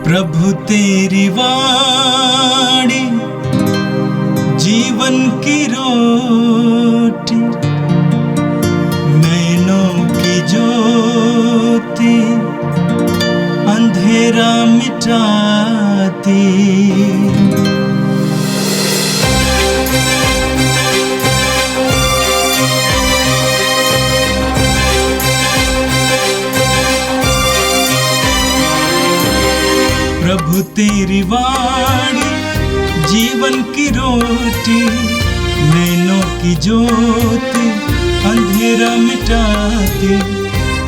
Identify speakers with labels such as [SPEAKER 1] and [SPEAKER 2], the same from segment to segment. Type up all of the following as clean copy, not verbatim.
[SPEAKER 1] प्रभु तेरी वाणी जीवन की रोटी, नैनों की ज्योति अंधेरा मिटाती। प्रभु तेरी वाणी जीवन की रोटी, नैनों की ज्योति अंधेरा मिटाती।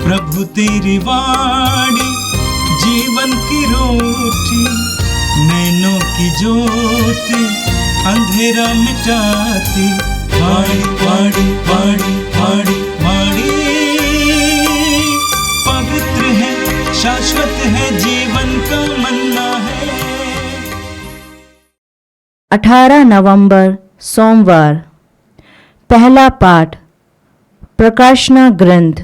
[SPEAKER 1] प्रभु तेरी वाणी जीवन की रोटी, नैनों की ज्योति अंधेरा मिटाती। वाणी वाणी वाणी वाणी वाणी पवित्र है, शाश्वत है, जीवन का मन्ना है।
[SPEAKER 2] 18 नवंबर सोमवार। पहला पाठ प्रकाशना ग्रंथ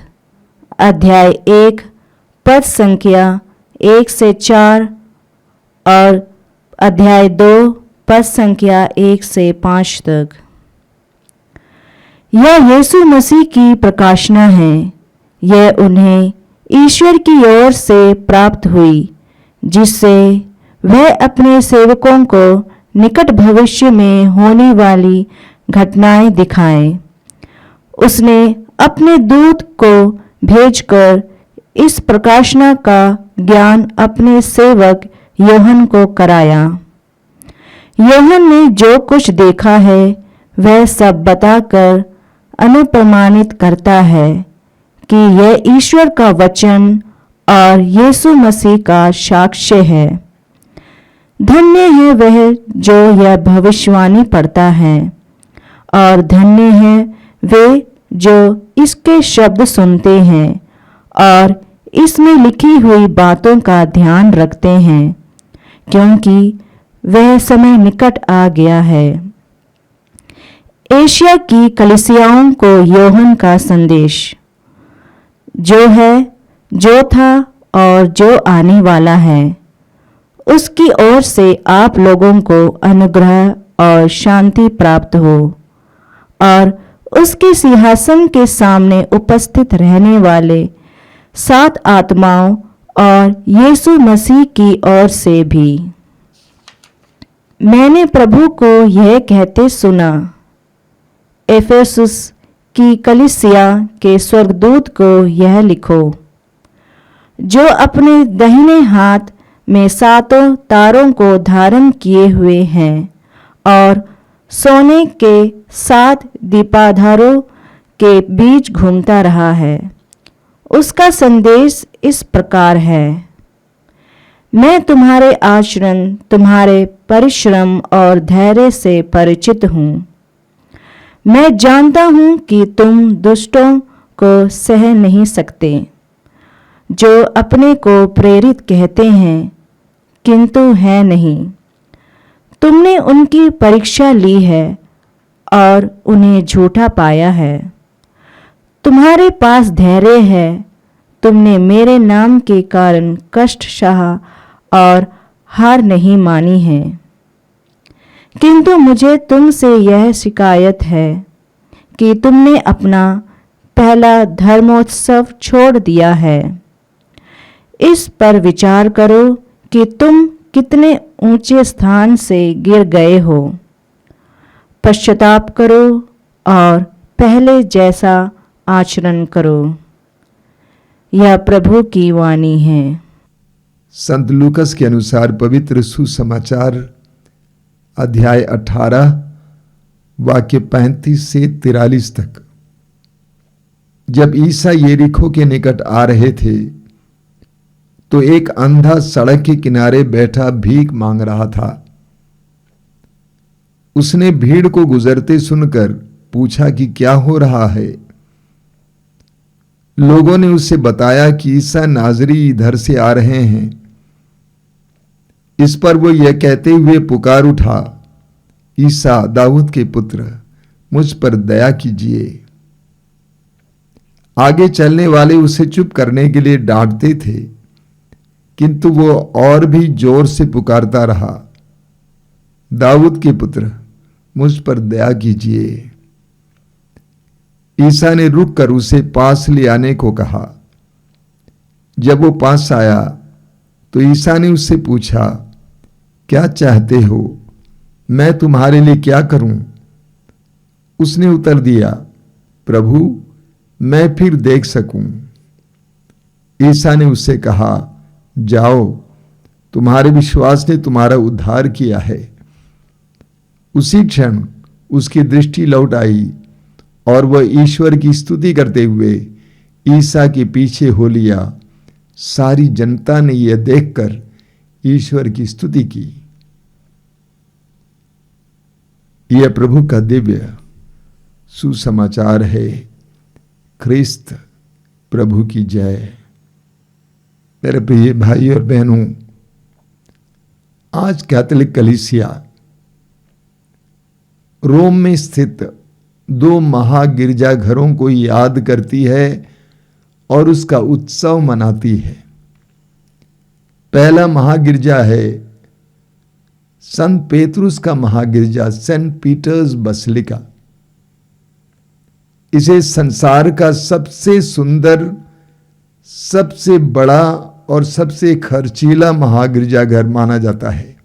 [SPEAKER 2] अध्याय 1 पद संख्या 1 से 4 और अध्याय 2 पद संख्या 1 से 5 तक। यह यीशु मसीह की प्रकाशना है। यह उन्हें ईश्वर की ओर से प्राप्त हुई, जिससे वह अपने सेवकों को निकट भविष्य में होने वाली घटनाएं दिखाएं। उसने अपने दूत को भेजकर इस प्रकाशना का ज्ञान अपने सेवक योहन को कराया। योहन ने जो कुछ देखा है वह सब बताकर अनुप्रमाणित करता है कि यह ईश्वर का वचन और यीशु मसीह का साक्ष्य है। धन्य है वह जो यह भविष्यवाणी पढ़ता है, और धन्य है वे जो इसके शब्द सुनते हैं और इसमें लिखी हुई बातों का ध्यान रखते हैं, क्योंकि वह समय निकट आ गया है। एशिया की कलीसियाओं को योहन का संदेश। जो है, जो था और जो आने वाला है, उसकी ओर से आप लोगों को अनुग्रह और शांति प्राप्त हो, और उसके सिंहासन के सामने उपस्थित रहने वाले 7 आत्माओं और यीशु मसीह की ओर से भी। मैंने प्रभु को यह कहते सुना, एफेसुस की कलीसिया के स्वर्गदूत को यह लिखो, जो अपने दाहिने हाथ में 7 तारों को धारण किए हुए हैं और सोने के 7 दीपाधारों के बीच घूमता रहा है। उसका संदेश इस प्रकार है, मैं तुम्हारे आचरण, तुम्हारे परिश्रम और धैर्य से परिचित हूँ। मैं जानता हूँ कि तुम दुष्टों को सह नहीं सकते, जो अपने को प्रेरित कहते हैं किंतु है नहीं। तुमने उनकी परीक्षा ली है और उन्हें झूठा पाया है। तुम्हारे पास धैर्य है, तुमने मेरे नाम के कारण कष्ट सहा और हार नहीं मानी है। किंतु मुझे तुमसे यह शिकायत है कि तुमने अपना पहला धर्मोत्सव छोड़ दिया है। इस पर विचार करो कि तुम कितने ऊंचे स्थान से गिर गए हो। पश्चाताप करो और पहले जैसा आचरण करो। यह प्रभु की वाणी है।
[SPEAKER 3] संत लूकस के अनुसार पवित्र सुसमाचार अध्याय 18 वाक्य 35 से 43 तक। जब ईसा यरीहो के निकट आ रहे थे तो एक अंधा सड़क के किनारे बैठा भीख मांग रहा था। उसने भीड़ को गुजरते सुनकर पूछा कि क्या हो रहा है। लोगों ने उससे बताया कि ईसा नाजरी इधर से आ रहे हैं। इस पर वो यह कहते हुए पुकार उठा, ईसा दाऊद के पुत्र, मुझ पर दया कीजिए। आगे चलने वाले उसे चुप करने के लिए डांटते थे, किंतु वो और भी जोर से पुकारता रहा, दाऊद के पुत्र, मुझ पर दया कीजिए। ईसा ने रुककर उसे पास ले आने को कहा। जब वो पास आया तो ईसा ने उससे पूछा, क्या चाहते हो, मैं तुम्हारे लिए क्या करूं? उसने उत्तर दिया, प्रभु, मैं फिर देख सकूं। ईसा ने उससे कहा, जाओ, तुम्हारे विश्वास ने तुम्हारा उद्धार किया है। उसी क्षण उसकी दृष्टि लौट आई और वह ईश्वर की स्तुति करते हुए ईसा के पीछे हो लिया। सारी जनता ने यह देखकर ईश्वर की स्तुति की। यह प्रभु का दिव्य सुसमाचार है। ख्रिस्त प्रभु की जय। मेरे प्रिय भाई और बहनों, आज कैथोलिक कलीसिया रोम में स्थित 2 महागिरजाघरों को याद करती है और उसका उत्सव मनाती है। पहला महागिरजा है संत पेतरुस का महागिरजा, सेंट पीटर्स बसिलिका। इसे संसार का सबसे सुंदर, सबसे बड़ा और सबसे खर्चीला महागिरजाघर माना जाता है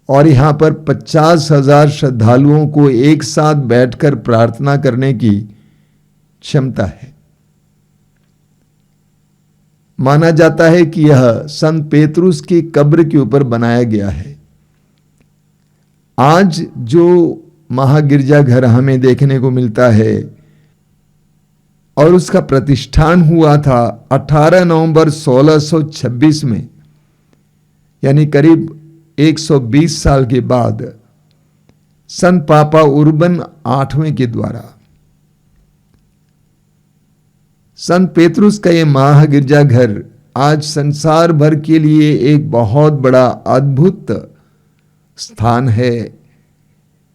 [SPEAKER 3] और यहां पर 50,000 श्रद्धालुओं को एक साथ बैठकर प्रार्थना करने की क्षमता है। माना जाता है कि यह संत पेतरुस की कब्र के ऊपर बनाया गया है। आज जो महागिरजाघर हमें देखने को मिलता है और उसका प्रतिष्ठान हुआ था 18 नवंबर 1626 में, यानी करीब 120 साल के बाद संत पापा उर्बन 8वें के द्वारा। संत पेतरुस का यह महागिरजाघर आज संसार भर के लिए एक बहुत बड़ा अद्भुत स्थान है,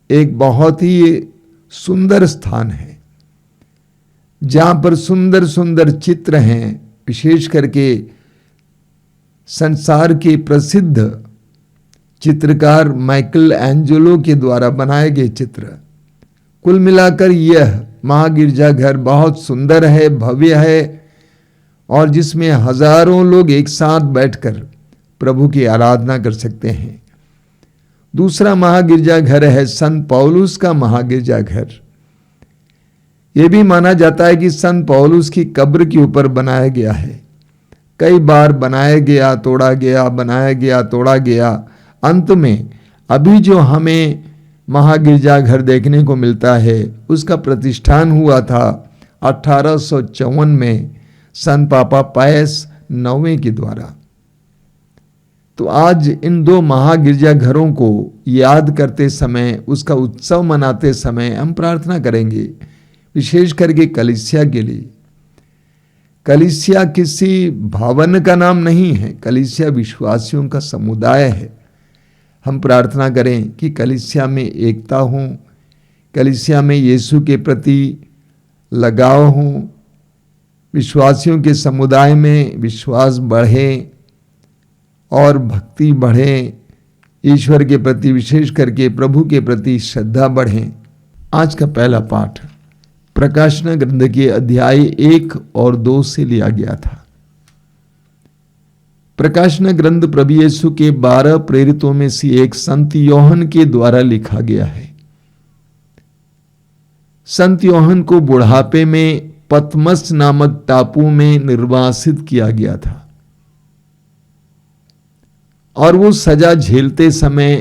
[SPEAKER 3] एक बहुत ही सुंदर स्थान है जहां पर सुंदर सुंदर चित्र हैं, विशेष करके संसार के प्रसिद्ध चित्रकार माइकल एंजेलो के द्वारा बनाए गए चित्र। कुल मिलाकर यह महागिरजाघर बहुत सुंदर है, भव्य है और जिसमें हजारों लोग एक साथ बैठकर प्रभु की आराधना कर सकते हैं। दूसरा महागिरजाघर है संत पौलुस का महागिरजाघर। यह भी माना जाता है कि संत पौलुस की कब्र के ऊपर बनाया गया है। कई बार बनाया गया, तोड़ा गया, बनाया गया, तोड़ा गया। अंत में अभी जो हमें महागिरजाघर देखने को मिलता है उसका प्रतिष्ठान हुआ था 1854 में संत पापा पायस 9वें के द्वारा। तो आज इन 2 महागिरजाघरों को याद करते समय, उसका उत्सव मनाते समय हम प्रार्थना करेंगे, विशेष करके कलीसिया के लिए। कलीसिया किसी भवन का नाम नहीं है, कलीसिया विश्वासियों का समुदाय है। हम प्रार्थना करें कि कलीसिया में एकता हो, कलीसिया में यीशु के प्रति लगाव हो, विश्वासियों के समुदाय में विश्वास बढ़े और भक्ति बढ़े, ईश्वर के प्रति, विशेष करके प्रभु के प्रति श्रद्धा बढ़े। आज का पहला पाठ प्रकाशन ग्रंथ के अध्याय 1 और 2 से लिया गया था। प्रकाशन ग्रंथ प्रभु यीशु के 12 प्रेरितों में से एक संत योहन के द्वारा लिखा गया है। संत योहन को बुढ़ापे में पतमस नामक टापू में निर्वासित किया गया था और वो सजा झेलते समय,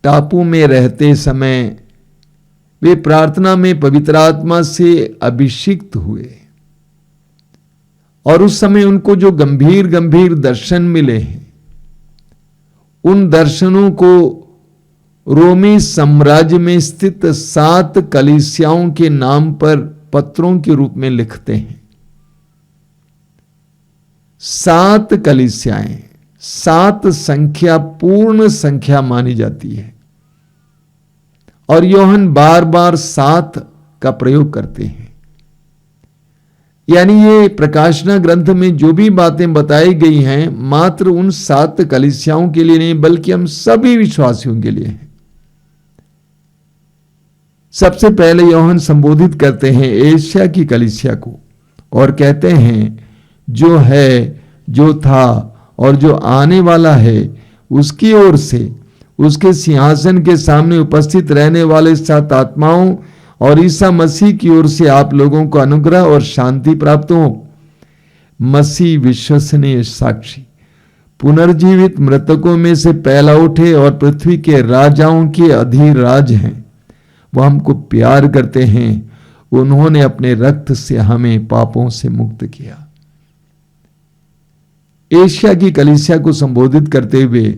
[SPEAKER 3] टापू में रहते समय वे प्रार्थना में पवित्र आत्मा से अभिषिक्त हुए और उस समय उनको जो गंभीर गंभीर दर्शन मिले हैं, उन दर्शनों को रोमी साम्राज्य में स्थित 7 कलीसियाओं के नाम पर पत्रों के रूप में लिखते हैं। 7 कलीसियाएं, 7 संख्या पूर्ण संख्या मानी जाती है और योहन बार बार 7 का प्रयोग करते हैं। यानी ये प्रकाशना ग्रंथ में जो भी बातें बताई गई हैं मात्र उन 7 कलीसियाओं के लिए नहीं बल्कि हम सभी विश्वासियों के लिए हैं। सबसे पहले यूहन्ना संबोधित करते हैं एशिया की कलीसिया को और कहते हैं जो है, जो था और जो आने वाला है उसकी ओर से, उसके सिंहासन के सामने उपस्थित रहने वाले 7 आत्माओं और ईसा मसीह की ओर से आप लोगों को अनुग्रह और शांति प्राप्त हो। मसीह विश्वसनीय साक्षी, पुनर्जीवित मृतकों में से पहला उठे और पृथ्वी के राजाओं के अधिराज हैं। वो हमको प्यार करते हैं, उन्होंने अपने रक्त से हमें पापों से मुक्त किया। एशिया की कलीसिया को संबोधित करते हुए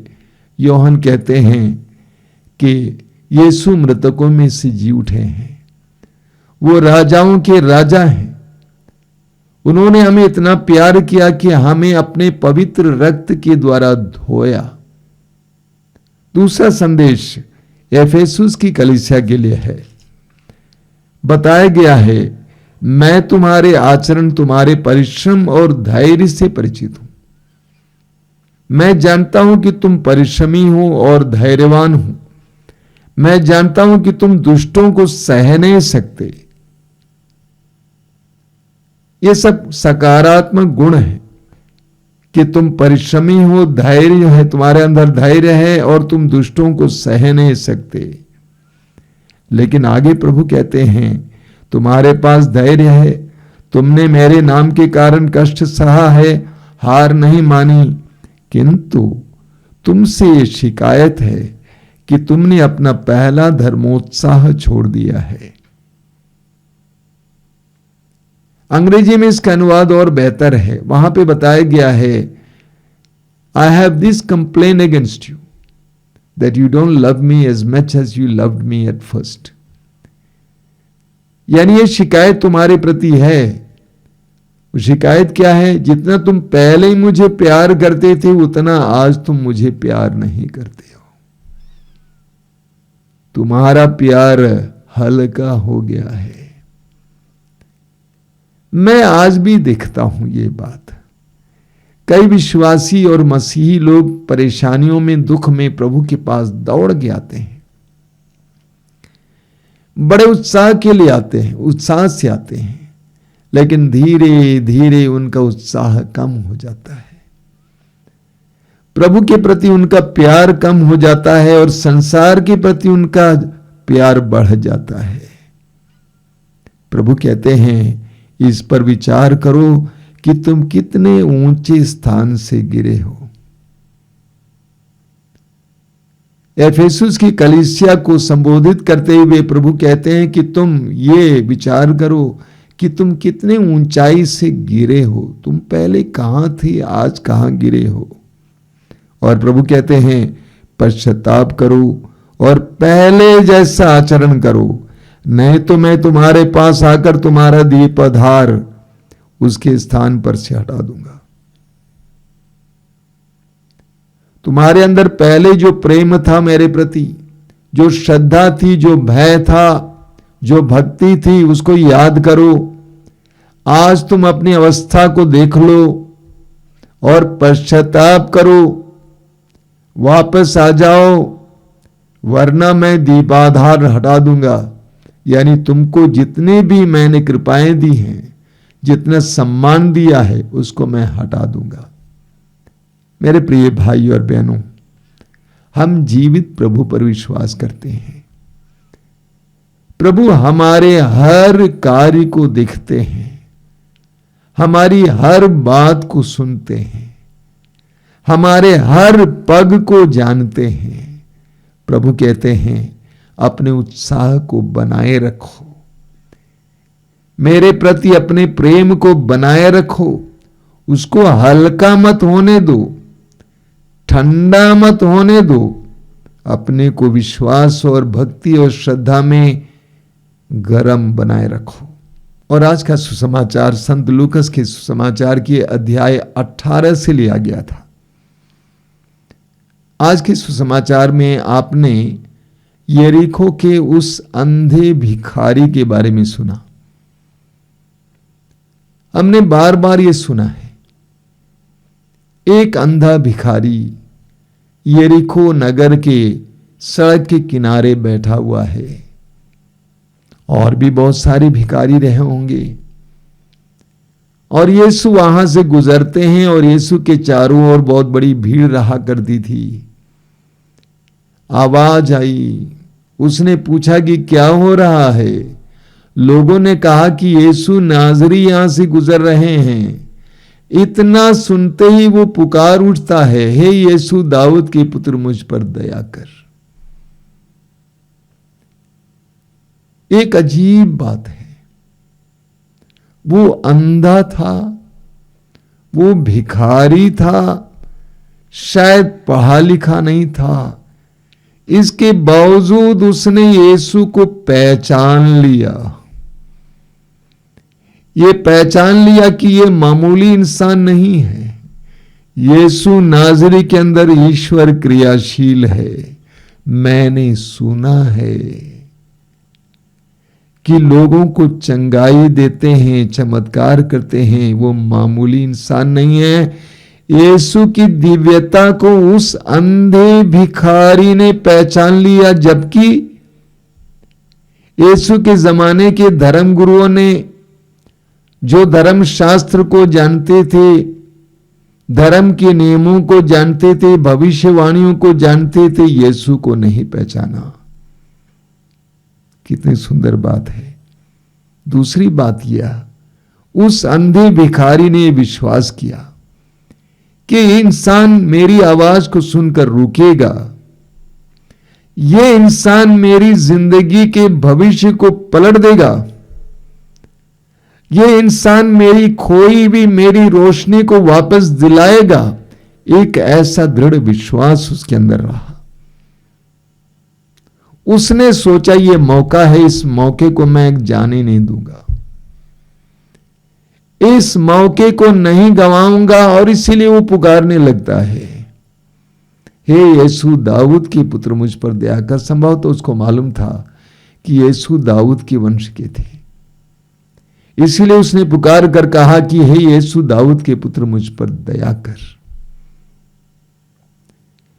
[SPEAKER 3] यूहन्ना कहते हैं कि यीशु मृतकों में से जी उठे हैं, वो राजाओं के राजा हैं। उन्होंने हमें इतना प्यार किया कि हमें अपने पवित्र रक्त के द्वारा धोया। दूसरा संदेश एफेसुस की कलीसिया के लिए है। बताया गया है, मैं तुम्हारे आचरण, तुम्हारे परिश्रम और धैर्य से परिचित हूं। मैं जानता हूं कि तुम परिश्रमी हो और धैर्यवान हो। मैं जानता हूं कि तुम दुष्टों को सह नहीं सकते। ये सब सकारात्मक गुण है कि तुम परिश्रमी हो, धैर्य है, तुम्हारे अंदर धैर्य है और तुम दुष्टों को सह नहीं सकते। लेकिन आगे प्रभु कहते हैं तुम्हारे पास धैर्य है, तुमने मेरे नाम के कारण कष्ट सहा है, हार नहीं मानी, किंतु तुमसे ये शिकायत है कि तुमने अपना पहला धर्मोत्साह छोड़ दिया है। अंग्रेजी में इसका अनुवाद और बेहतर है। वहां पे बताया गया है, I have this complaint against you, that you don't love me as much as you loved me at first. यानी ये शिकायत तुम्हारे प्रति है। शिकायत क्या है? जितना तुम पहले ही मुझे प्यार करते थे उतना आज तुम मुझे प्यार नहीं करते हो। तुम्हारा प्यार हल्का हो गया है। मैं आज भी देखता हूं ये बात। कई विश्वासी और मसीही लोग परेशानियों में, दुख में प्रभु के पास दौड़ के आते हैं, बड़े उत्साह के लिए आते हैं, उत्साह से आते हैं, लेकिन धीरे धीरे उनका उत्साह कम हो जाता है। प्रभु के प्रति उनका प्यार कम हो जाता है और संसार के प्रति उनका प्यार बढ़ जाता है। प्रभु कहते हैं, इस पर विचार करो कि तुम कितने ऊंचे स्थान से गिरे हो। एफेसुस की कलीसिया को संबोधित करते हुए प्रभु कहते हैं कि तुम ये विचार करो कि तुम कितने ऊंचाई से गिरे हो। तुम पहले कहां थे, आज कहां गिरे हो। और प्रभु कहते हैं, पश्चाताप करो और पहले जैसा आचरण करो, नहीं तो मैं तुम्हारे पास आकर तुम्हारा दीपधार उसके स्थान पर से हटा दूंगा। तुम्हारे अंदर पहले जो प्रेम था मेरे प्रति, जो श्रद्धा थी, जो भय था, जो भक्ति थी, उसको याद करो। आज तुम अपनी अवस्था को देख लो और पश्चाताप करो, वापस आ जाओ, वरना मैं दीपाधार हटा दूंगा। यानी तुमको जितने भी मैंने कृपाएं दी हैं, जितना सम्मान दिया है, उसको मैं हटा दूंगा। मेरे प्रिय भाई और बहनों, हम जीवित प्रभु पर विश्वास करते हैं। प्रभु हमारे हर कार्य को देखते हैं, हमारी हर बात को सुनते हैं, हमारे हर पग को जानते हैं। प्रभु कहते हैं, अपने उत्साह को बनाए रखो, मेरे प्रति अपने प्रेम को बनाए रखो, उसको हल्का मत होने दो, ठंडा मत होने दो। अपने को विश्वास और भक्ति और श्रद्धा में गर्म बनाए रखो। और आज का सुसमाचार संत लूकस के सुसमाचार के अध्याय 18 से लिया गया था। आज के सुसमाचार में आपने यरीको के उस अंधे भिखारी के बारे में सुना। हमने बार बार ये सुना है, एक अंधा भिखारी यरीको नगर के सड़क के किनारे बैठा हुआ है। और भी बहुत सारे भिखारी रहे होंगे और यीशु वहां से गुजरते हैं और यीशु के चारों ओर बहुत बड़ी भीड़ रहा करती थी। आवाज आई, उसने पूछा कि क्या हो रहा है। लोगों ने कहा कि यीशु नाजरी यहां से गुजर रहे हैं। इतना सुनते ही वो पुकार उठता है, हे यीशु दाऊद के पुत्र मुझ पर दया कर। एक अजीब बात है, वो अंधा था, वो भिखारी था, शायद पढ़ा लिखा नहीं था, इसके बावजूद उसने यीशु को पहचान लिया। ये पहचान लिया कि ये मामूली इंसान नहीं है, यीशु नाजरी के अंदर ईश्वर क्रियाशील है। मैंने सुना है कि लोगों को चंगाई देते हैं, चमत्कार करते हैं, वो मामूली इंसान नहीं है। यीशु की दिव्यता को उस अंधे भिखारी ने पहचान लिया, जबकि यीशु के जमाने के धर्म गुरुओं ने, जो धर्म शास्त्र को जानते थे, धर्म के नियमों को जानते थे, भविष्यवाणियों को जानते थे, यीशु को नहीं पहचाना। कितनी सुंदर बात है। दूसरी बात यह, उस अंधे भिखारी ने विश्वास किया कि इंसान मेरी आवाज को सुनकर रुकेगा, यह इंसान मेरी जिंदगी के भविष्य को पलट देगा, यह इंसान मेरी खोई भी मेरी रोशनी को वापस दिलाएगा। एक ऐसा दृढ़ विश्वास उसके अंदर रहा। उसने सोचा ये मौका है, इस मौके को मैं जाने नहीं दूंगा, इस मौके को नहीं गंवाऊंगा। और इसीलिए वो पुकारने लगता है, हे यीशु दाऊद के पुत्र मुझ पर दया कर। संभव तो उसको मालूम था कि यीशु दाऊद के वंश के थे, इसीलिए उसने पुकार कर कहा कि हे यीशु दाऊद के पुत्र मुझ पर दया कर।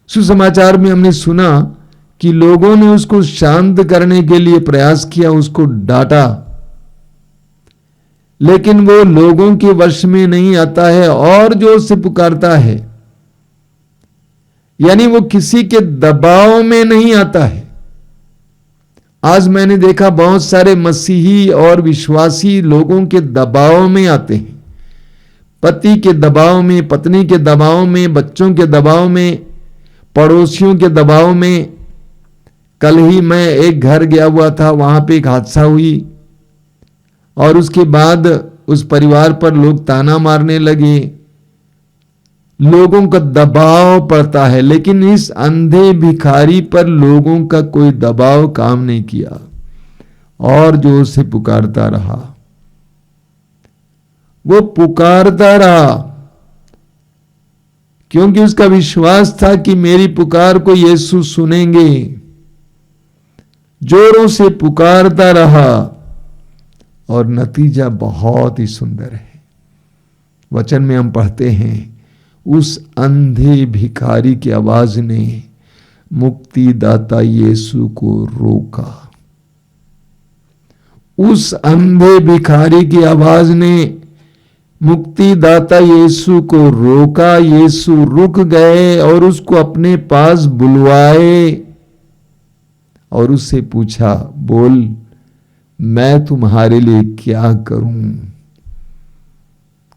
[SPEAKER 3] सुसमाचार में हमने सुना कि लोगों ने उसको शांत करने के लिए प्रयास किया, उसको डांटा, लेकिन वो लोगों के वश में नहीं आता है और जो उससे पुकारता है, यानी वो किसी के दबाव में नहीं आता है। आज मैंने देखा बहुत सारे मसीही और विश्वासी लोगों के दबाव में आते हैं, पति के दबाव में, पत्नी के दबाव में, बच्चों के दबाव में, पड़ोसियों के दबाव में। कल ही मैं एक घर गया हुआ था, वहां पे एक हादसा हुई और उसके बाद उस परिवार पर लोग ताना मारने लगे, लोगों का दबाव पड़ता है। लेकिन इस अंधे भिखारी पर लोगों का कोई दबाव काम नहीं किया और जो उसे पुकारता रहा, वो पुकारता रहा, क्योंकि उसका विश्वास था कि मेरी पुकार को यीशु सुनेंगे। जोरों से पुकारता रहा और नतीजा बहुत ही सुंदर है। वचन में हम पढ़ते हैं, उस अंधे भिखारी की आवाज ने मुक्तिदाता यीशु को रोका। उस अंधे भिखारी की आवाज ने मुक्तिदाता यीशु को रोका। यीशु रुक गए और उसको अपने पास बुलवाए और उससे पूछा, बोल मैं तुम्हारे लिए क्या करूं।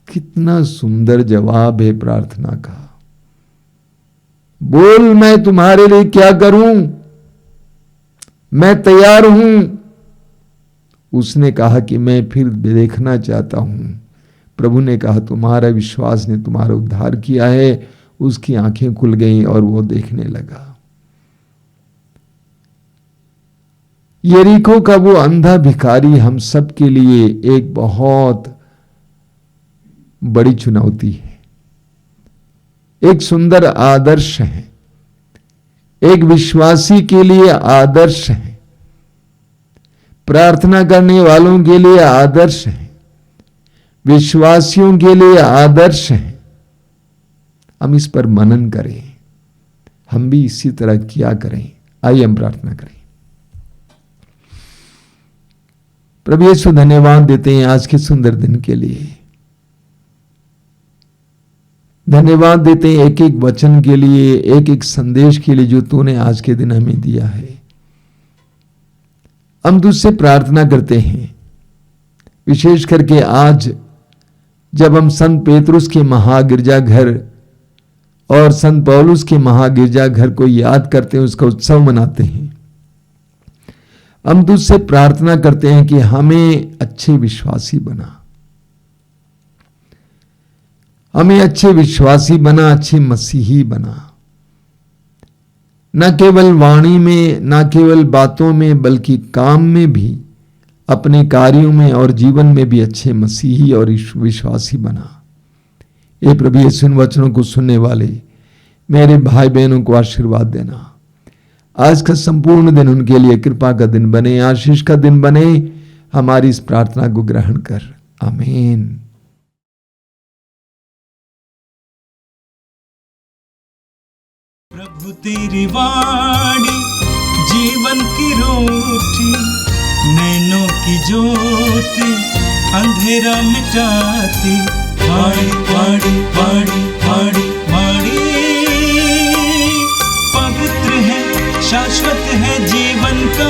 [SPEAKER 3] कितना सुंदर जवाब है प्रार्थना का। बोल मैं तुम्हारे लिए क्या करूं, मैं तैयार हूं। उसने कहा कि मैं फिर देखना चाहता हूं। प्रभु ने कहा तुम्हारा विश्वास ने तुम्हारा उद्धार किया है। उसकी आंखें खुल गईं और वो देखने लगा। यरीको का वो अंधा भिखारी हम सब के लिए एक बहुत बड़ी चुनौती है, एक सुंदर आदर्श है, एक विश्वासी के लिए आदर्श है, प्रार्थना करने वालों के लिए आदर्श है, विश्वासियों के लिए आदर्श हैं। हम इस पर मनन करें, हम भी इसी तरह किया करें। आइए हम प्रार्थना करें। प्रभु यीशु, धन्यवाद देते हैं आज के सुंदर दिन के लिए। धन्यवाद देते हैं एक एक वचन के लिए, एक एक संदेश के लिए जो तूने आज के दिन हमें दिया है। हम तुझसे प्रार्थना करते हैं, विशेष करके आज जब हम संत पेतरुस के महागिरजाघर और संत पौलुस के महागिरजाघर को याद करते हैं, उसका उत्सव मनाते हैं, हम तुझसे प्रार्थना करते हैं कि हमें अच्छे विश्वासी बना, हमें अच्छे विश्वासी बना, अच्छे मसीही बना। न केवल वाणी में, न केवल बातों में, बल्कि काम में भी, अपने कार्यों में और जीवन में भी अच्छे मसीही और विश्वासी बना। ये प्रभु यीशु इन वचनों को सुनने वाले मेरे भाई बहनों को आशीर्वाद देना। आज का संपूर्ण दिन उनके लिए कृपा का दिन बने, आशीष का दिन बने। हमारी इस प्रार्थना को ग्रहण कर, आमीन।
[SPEAKER 1] प्रभु तेरी वाणी जीवन की रोटी, नैनों की ज्योति अंधेरा मिटाती। वाणी वाणी वाणी वाणी वाणी पवित्र है, शाश्वत है, जीवन का